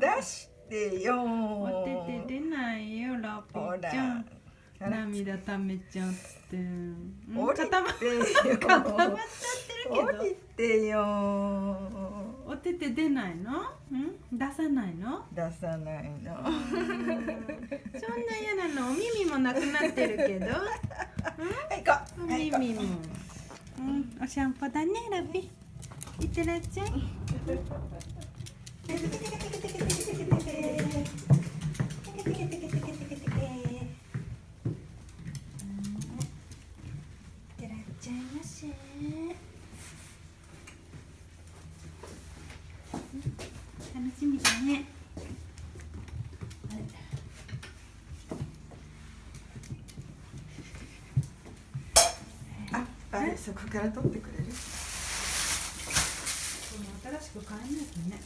出してよ。お手手出ないよラピーちゃん。涙ためちゃって。固まっちゃってるけど。降りてよ。お手手出ないの？出さないの？出さないの。そんな嫌なの。お耳もなくなってるけど。お耳も。お散歩だねラピ。いってらっしゃい。楽しみだね。あれそこから取ってくれる？新しく買えなきゃね。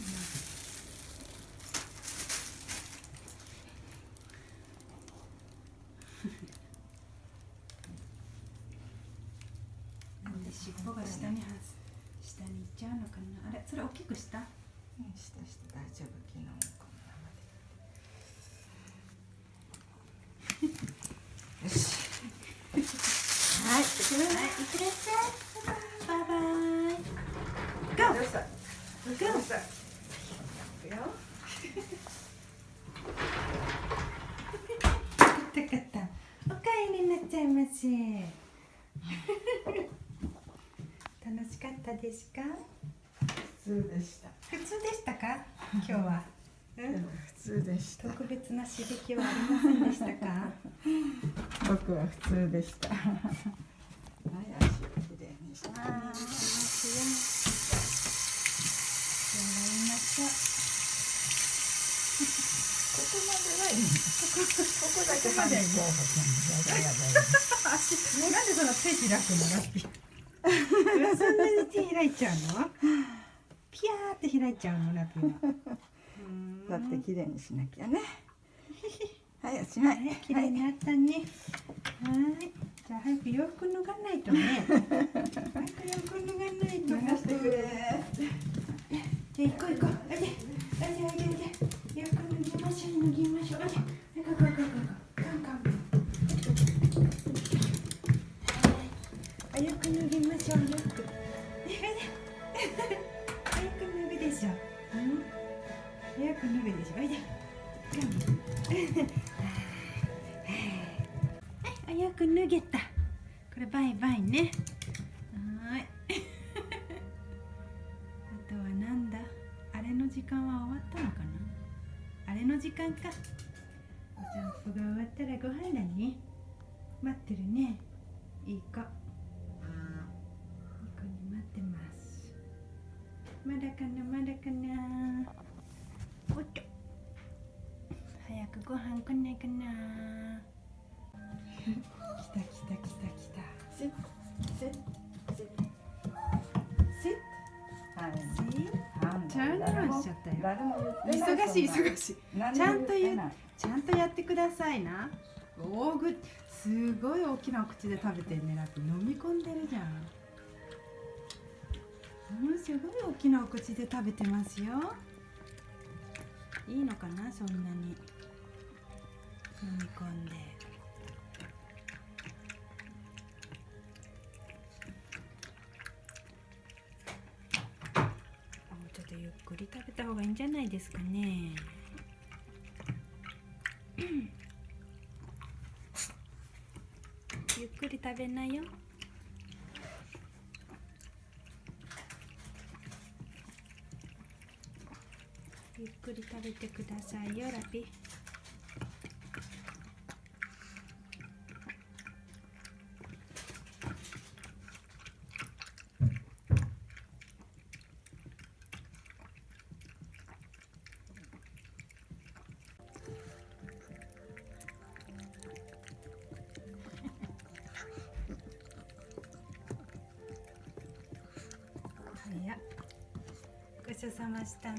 なんで尻尾が下に行っちゃうのかな。あれそれ大きくした？して大丈夫。昨日もこのままで。よし。はい、行ってらっしゃい。バイバイ。ゴー。どうした？どうした？行くよ。たかった。おかえりなっちゃいませ。楽しかったですか？普通でした。普通でしたか？今日は。普通でした。特別な刺激はありませんでしたか？僕は普通でした。はい、足をきれいにして。やりましょう。ここまではいい。ここだけまではいい。なんでその手開くのラッピー。そんなに手開いちゃうの？ピヤーって開いちゃうのラッピーは。だってきれいにしなきゃね。はい、おしまい。きれいになったね。はい。じゃあ早く洋服脱がないとね。早く洋服脱がないと。脱がしてくれ。じゃあ行こう行こう。おいで。洋服脱ぎましょう。おいで。行こう。カン。洋服脱ぎましょう。早く脱ぐでしょ。早く脱ぐでしょ。おいで。はい、よく脱げた。これバイバイね。はい。あとはなんだ。あれの時間は終わったのかな。あれの時間か。お散歩が終わったらご飯だね。待ってるね。いい子。いい子に待ってます。まだかな。おっと。早くご飯来ないかな。来た。チャーンしちゃったよ。忙しい。ちゃんとやってくださいな。すごい大きなお口で食べてるね。ラッピー飲み込んでるじゃん。すごい大きなお口で食べてますよ。いいのかな、そんなに飲み込んで。もうちょっとゆっくり食べた方がいいんじゃないですかね。ゆっくり食べなよ。ゆっくり食べてくださいよラピ。ごちそうさましたの。